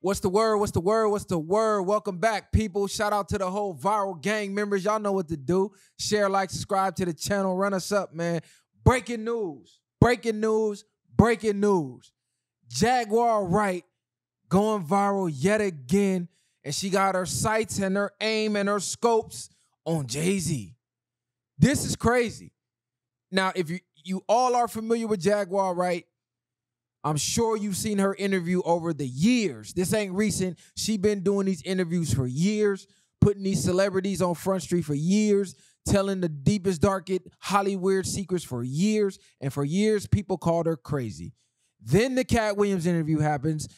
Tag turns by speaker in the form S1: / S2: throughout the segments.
S1: What's the word? What's the word? What's the word? Welcome back, people. Shout out to the whole viral gang members. Y'all know what to do. Share, like, subscribe to the channel. Run us up, man. Breaking news. Breaking news. Breaking news. Jaguar Wright going viral yet again. And she got her sights and her aim and her scopes on Jay-Z. This is crazy. Now, if you all are familiar with Jaguar Wright, I'm sure you've seen her interview over the years. This ain't recent. She been doing these interviews for years, putting these celebrities on Front Street for years, telling the deepest, darkest Hollywood secrets for years. And for years, people called her crazy. Then the Cat Williams interview happens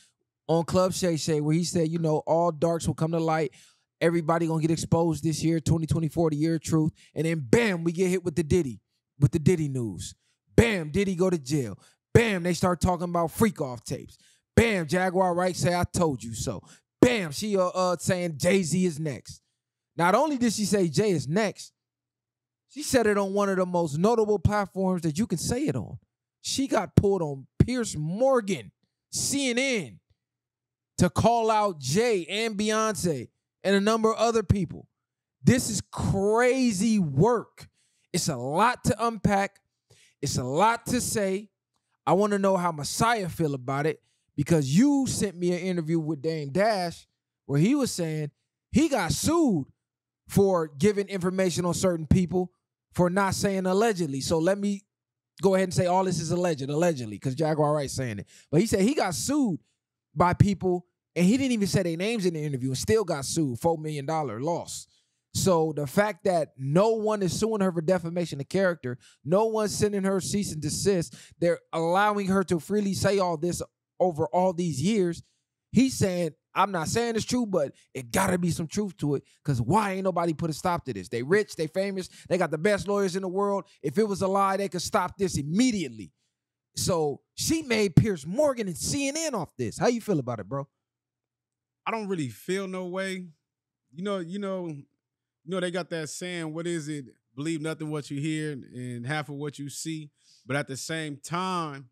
S1: on Club Shay Shay, where he said, you know, all darks will come to light. Everybody gonna get exposed this year, 2024, the year of truth. And then bam, we get hit with the Diddy news. Bam, Diddy go to jail. Bam, they start talking about freak off tapes. Bam, Jaguar Wright say, I told you so. Bam, she saying Jay-Z is next. Not only did she say Jay is next, she said it on one of the most notable platforms that you can say it on. She got pulled on Piers Morgan, CNN, to call out Jay and Beyonce and a number of other people. This is crazy work. It's a lot to unpack. It's a lot to say. I want to know how Messiah feel about it, because you sent me an interview with Dame Dash where he was saying he got sued for giving information on certain people for not saying allegedly. So let me go ahead and say all this is allegedly, because Jaguar Wright's saying it. But he said he got sued by people, and he didn't even say their names in the interview and still got sued, $4 million loss. So the fact that no one is suing her for defamation of character, no one's sending her cease and desist, they're allowing her to freely say all this over all these years. He's saying, I'm not saying it's true, but it got to be some truth to it, because why ain't nobody put a stop to this? They rich, they famous, they got the best lawyers in the world. If it was a lie, they could stop this immediately. So she made Piers Morgan and CNN off this. How you feel about it, bro?
S2: I don't really feel no way. You know, they got that saying, what is it? Believe nothing what you hear and half of what you see. But at the same time,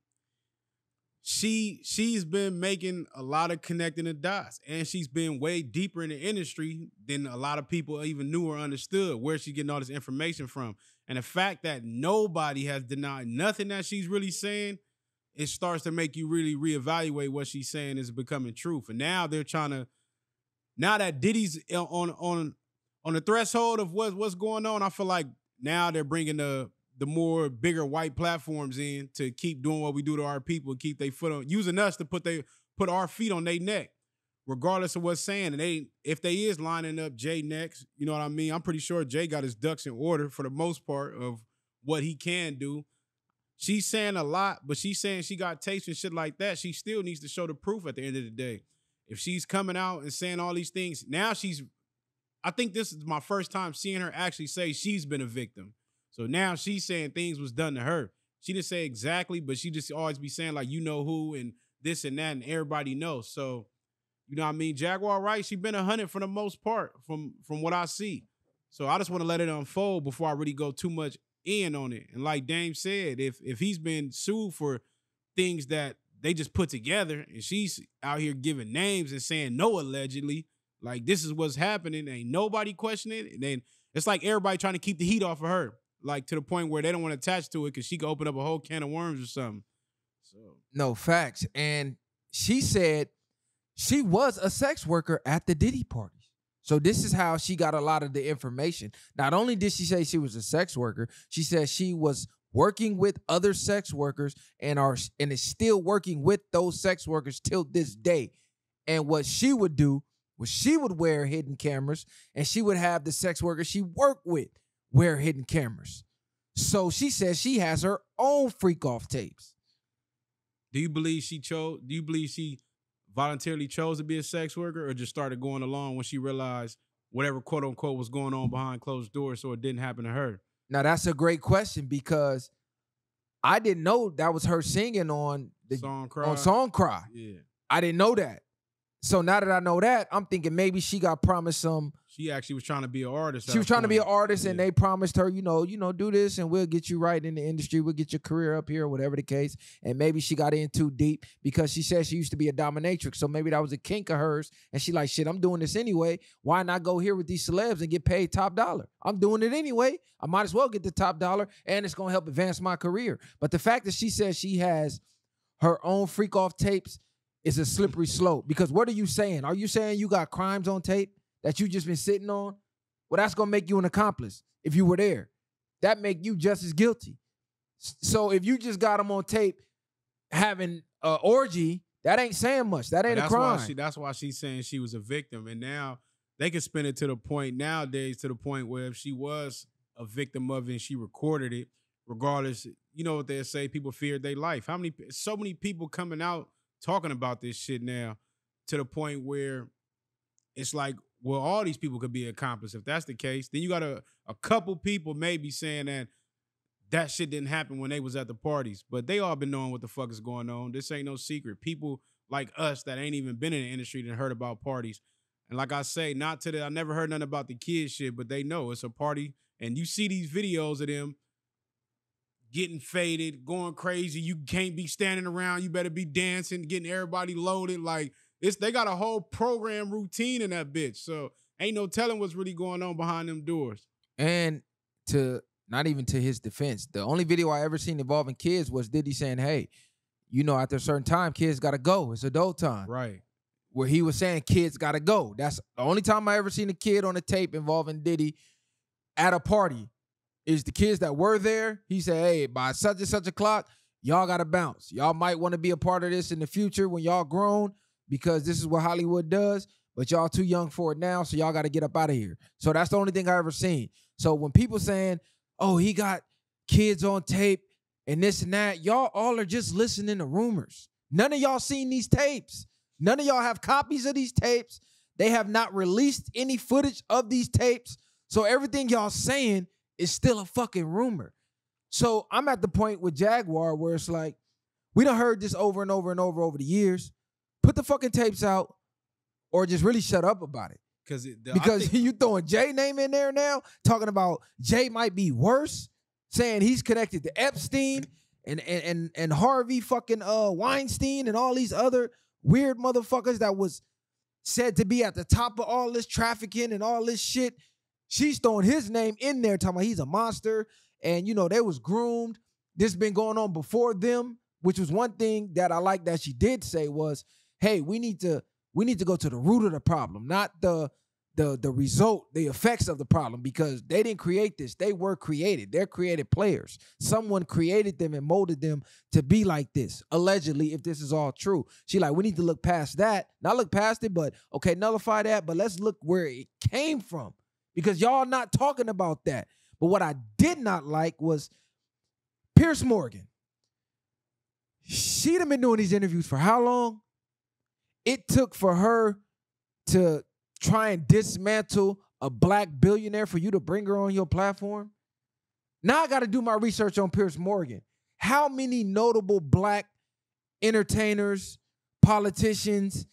S2: she's been making a lot of connecting the dots, and she's been way deeper in the industry than a lot of people even knew or understood where she's getting all this information from. And the fact that nobody has denied nothing that she's really saying, it starts to make you really reevaluate what she's saying is becoming truth. And now they're trying to, now that Diddy's on the threshold of what's going on, I feel like now they're bringing the more bigger white platforms in to keep doing what we do to our people, keep their foot on, using us to put our feet on their neck, regardless of what's saying. And if they is lining up Jay next, you know what I mean? I'm pretty sure Jay got his ducks in order for the most part of what he can do. She's saying a lot, but she's saying she got tapes and shit like that. She still needs to show the proof at the end of the day. If she's coming out and saying all these things, now I think this is my first time seeing her actually say she's been a victim. So now she's saying things was done to her. She didn't say exactly, but she just always be saying like, you know who, and this and that, and everybody knows. So, you know what I mean? Jaguar Wright, she been 100 for the most part from what I see. So I just want to let it unfold before I really go too much in on it. And like Dame said, if he's been sued for things that they just put together, and she's out here giving names and saying no allegedly, like this is what's happening, ain't nobody questioning it, and then it's like everybody trying to keep the heat off of her, like to the point where they don't want to attach to it because she could open up a whole can of worms or something. So
S1: no, facts. And she said she was a sex worker at the Diddy parties. So this is how she got a lot of the information. Not only did she say she was a sex worker, she said she was working with other sex workers and is still working with those sex workers till this day. And what she would do was she would wear hidden cameras, and she would have the sex workers she worked with wear hidden cameras. So she says she has her own freak off tapes.
S2: Do you believe she voluntarily chose to be a sex worker, or just started going along when she realized whatever quote unquote was going on behind closed doors so it didn't happen to her?
S1: Now that's a great question, because I didn't know that was her singing on the
S2: Song Cry.
S1: on Song Cry.
S2: Yeah.
S1: I didn't know that. So now that I know that, I'm thinking maybe she got promised some.
S2: She actually was trying to be an artist.
S1: She was trying to be an artist, and they promised her, you know, do this, and we'll get you right in the industry. We'll get your career up here, whatever the case. And maybe she got in too deep because she said she used to be a dominatrix. So maybe that was a kink of hers, and she like, shit, I'm doing this anyway. Why not go here with these celebs and get paid top dollar? I'm doing it anyway. I might as well get the top dollar, and it's gonna help advance my career. But the fact that she says she has her own freak off tapes is a slippery slope. Because what are you saying? Are you saying you got crimes on tape that you just been sitting on? Well, that's going to make you an accomplice if you were there. That make you just as guilty. So if you just got them on tape having an orgy, that ain't saying much. That ain't a crime.
S2: That's why she's saying she was a victim. And now they can spin it to the point nowadays, to the point where if she was a victim of it and she recorded it, regardless, you know what they say, people feared their life. So many people coming out talking about this shit now, to the point where it's like, well, all these people could be accomplices. If that's the case, then you got a couple people maybe saying that shit didn't happen when they was at the parties. But they all been knowing what the fuck is going on. This ain't no secret. People like us that ain't even been in the industry and heard about parties. And like I say, I never heard nothing about the kids shit, but they know it's a party. And you see these videos of them getting faded, going crazy. You can't be standing around. You better be dancing, getting everybody loaded. Like, they got a whole program routine in that bitch. So ain't no telling what's really going on behind them doors.
S1: And not even to his defense, the only video I ever seen involving kids was Diddy saying, hey, you know, after a certain time, kids got to go. It's adult time.
S2: Right.
S1: Where he was saying kids got to go. That's the only time I ever seen a kid on a tape involving Diddy at a party. Is the kids that were there. He said, hey, by such and such a clock, y'all got to bounce. Y'all might want to be a part of this in the future when y'all grown, because this is what Hollywood does, but y'all too young for it now, so y'all got to get up out of here. So that's the only thing I ever seen. So when people saying, oh, he got kids on tape and this and that, y'all all are just listening to rumors. None of y'all seen these tapes. None of y'all have copies of these tapes. They have not released any footage of these tapes. So everything y'all saying is still a fucking rumor. So I'm at the point with Jaguar where it's like, we done heard this over and over and over the years. Put the fucking tapes out or just really shut up about it. Because you throwing Jay name in there now, talking about Jay might be worse, saying he's connected to Epstein and Harvey fucking Weinstein and all these other weird motherfuckers that was said to be at the top of all this trafficking and all this shit. She's throwing his name in there, talking about he's a monster. And, you know, they was groomed. This been going on before them, which was one thing that I like that she did say was, hey, we need to go to the root of the problem, not the result, the effects of the problem, because they didn't create this. They were created. They're created players. Someone created them and molded them to be like this, allegedly, if this is all true. She like, we need to look past that. Not look past it, but, okay, nullify that, but let's look where it came from. Because y'all not talking about that. But what I did not like was Piers Morgan. She'd have been doing these interviews for how long? It took for her to try and dismantle a black billionaire for you to bring her on your platform. Now I got to do my research on Piers Morgan. How many notable black entertainers, politicians,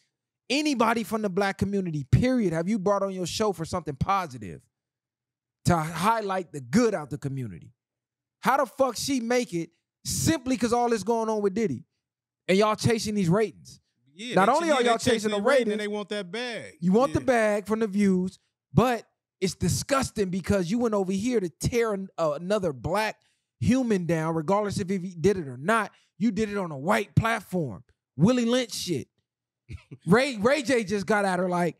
S1: anybody from the black community, period, have you brought on your show for something positive to highlight the good out the community? How the fuck she make it simply because all this going on with Diddy and y'all chasing these ratings?
S2: Yeah,
S1: not only are y'all chasing the ratings,
S2: and they want that bag.
S1: You want the bag from the views, but it's disgusting because you went over here to tear another black human down, regardless if he did it or not. You did it on a white platform. Willie Lynch shit. Ray J just got at her like,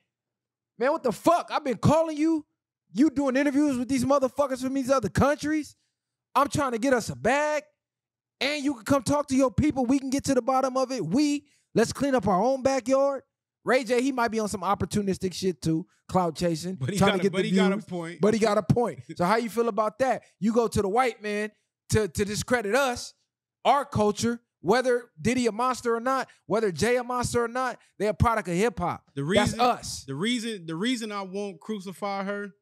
S1: man, what the fuck? I've been calling you. You doing interviews with these motherfuckers from these other countries. I'm trying to get us a bag. And you can come talk to your people. We can get to the bottom of it. Let's clean up our own backyard. Ray J, he might be on some opportunistic shit too, cloud chasing,
S2: but he
S1: trying to get the views.
S2: Got a point.
S1: But he got a point. So how you feel about that? You go to the white man to discredit us, our culture, whether Diddy a monster or not, whether Jay a monster or not, they're a product of hip hop. That's us.
S2: The reason I won't crucify her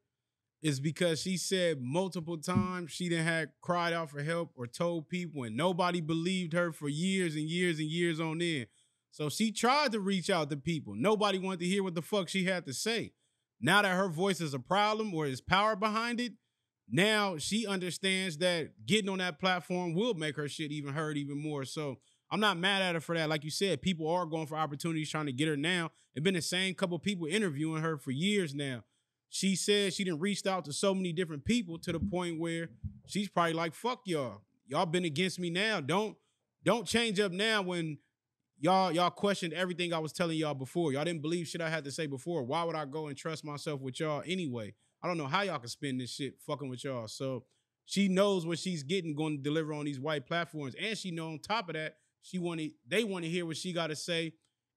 S2: is because she said multiple times she done had cried out for help or told people, and nobody believed her for years and years and years on end. So she tried to reach out to people. Nobody wanted to hear what the fuck she had to say. Now that her voice is a problem or is power behind it, now she understands that getting on that platform will make her shit even heard even more. So I'm not mad at her for that. Like you said, people are going for opportunities trying to get her now. It's been the same couple people interviewing her for years now. She said she done reached out to so many different people to the point where she's probably like, fuck y'all. Y'all been against me now. Don't change up now when y'all questioned everything I was telling y'all before. Y'all didn't believe shit I had to say before. Why would I go and trust myself with y'all anyway? I don't know how y'all can spin this shit fucking with y'all. So she knows what she's getting going to deliver on these white platforms. And she know on top of that, they want to hear what she got to say.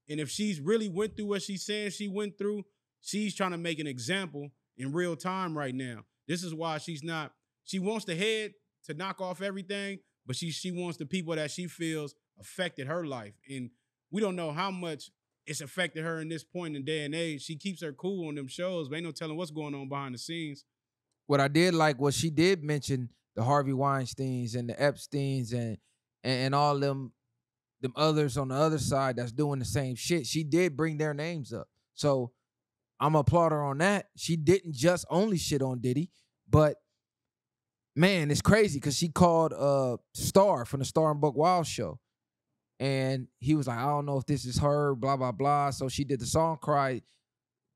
S2: And if she's really went through what she's saying she went through, she's trying to make an example in real time right now. This is why she wants the head to knock off everything, but she wants the people that she feels affected her life. And we don't know how much it's affected her in this point in day and age. She keeps her cool on them shows, but ain't no telling what's going on behind the scenes.
S1: What I did like was she did mention the Harvey Weinsteins and the Epsteins and all them others on the other side that's doing the same shit. She did bring their names up. So I'm gonna applaud her on that. She didn't just only shit on Diddy, but man, it's crazy because she called Star from the Star and Buck Wild show. And he was like, I don't know if this is her, blah, blah, blah. So she did the song cry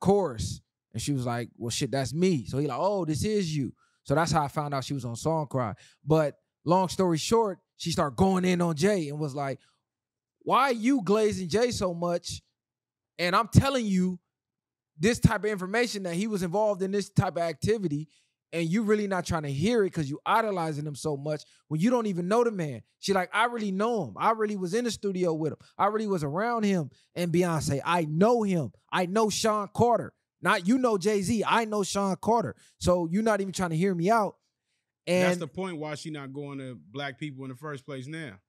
S1: chorus. And she was like, well, shit, that's me. So he like, oh, this is you. So that's how I found out she was on Song Cry. But long story short, she started going in on Jay and was like, why are you glazing Jay so much? And I'm telling you this type of information that he was involved in this type of activity, and you really not trying to hear it because you idolizing him so much when you don't even know the man. She like, I really know him. I really was in the studio with him. I really was around him and Beyonce. I know him. I know Sean Carter. Not you know Jay-Z. I know Sean Carter. So you're not even trying to hear me out. And
S2: that's the point why she not going to black people in the first place now.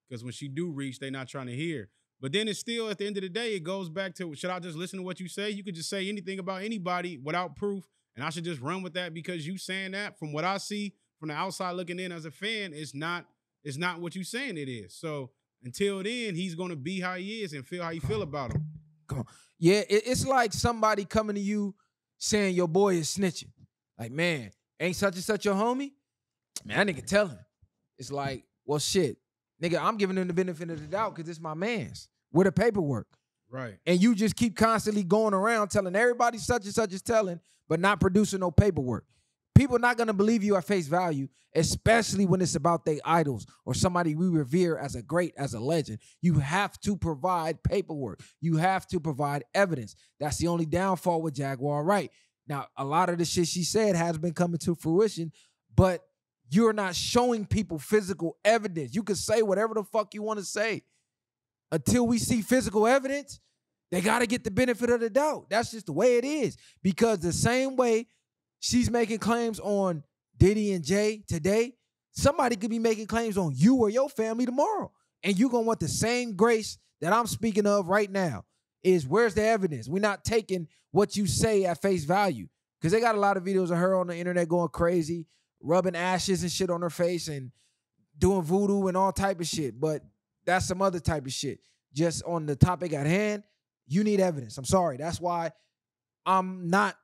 S2: Because when she do reach, they not trying to hear. But then it's still, at the end of the day, it goes back to, should I just listen to what you say? You could just say anything about anybody without proof. And I should just run with that because you saying that. From what I see from the outside looking in as a fan, it's not what you saying it is. So until then, he's going to be how he is and feel how you feel about him.
S1: Come on. Yeah, it's like somebody coming to you saying your boy is snitching. Like, man, ain't such and such your homie? Man, that nigga tell him. It's like, well, shit. Nigga, I'm giving him the benefit of the doubt because it's my man's. Where the paperwork?
S2: Right.
S1: And you just keep constantly going around telling everybody such and such is telling, but not producing no paperwork. People are not going to believe you at face value, especially when it's about their idols or somebody we revere as a great, as a legend. You have to provide paperwork. You have to provide evidence. That's the only downfall with Jaguar Wright. Now, a lot of the shit she said has been coming to fruition, but you're not showing people physical evidence. You can say whatever the fuck you want to say. Until we see physical evidence, they got to get the benefit of the doubt. That's just the way it is. Because the same way she's making claims on Diddy and Jay today, somebody could be making claims on you or your family tomorrow. And you're going to want the same grace that I'm speaking of right now is where's the evidence? We're not taking what you say at face value. Because they got a lot of videos of her on the internet going crazy, rubbing ashes and shit on her face and doing voodoo and all type of shit. But that's some other type of shit. Just on the topic at hand, you need evidence. I'm sorry. That's why I'm not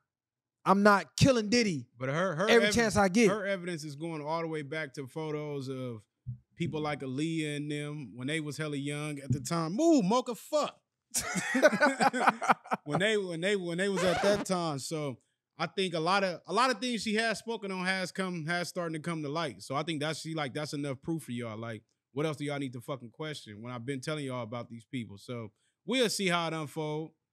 S1: killing Diddy.
S2: But her
S1: every chance I get.
S2: Her evidence is going all the way back to photos of people like Aaliyah and them when they was hella young at the time. Move, mocha, fuck. when they was at that time. So I think a lot of things she has spoken on has starting to come to light. So I think that's enough proof for y'all. Like, what else do y'all need to fucking question when I've been telling y'all about these people? So we'll see how it unfolds.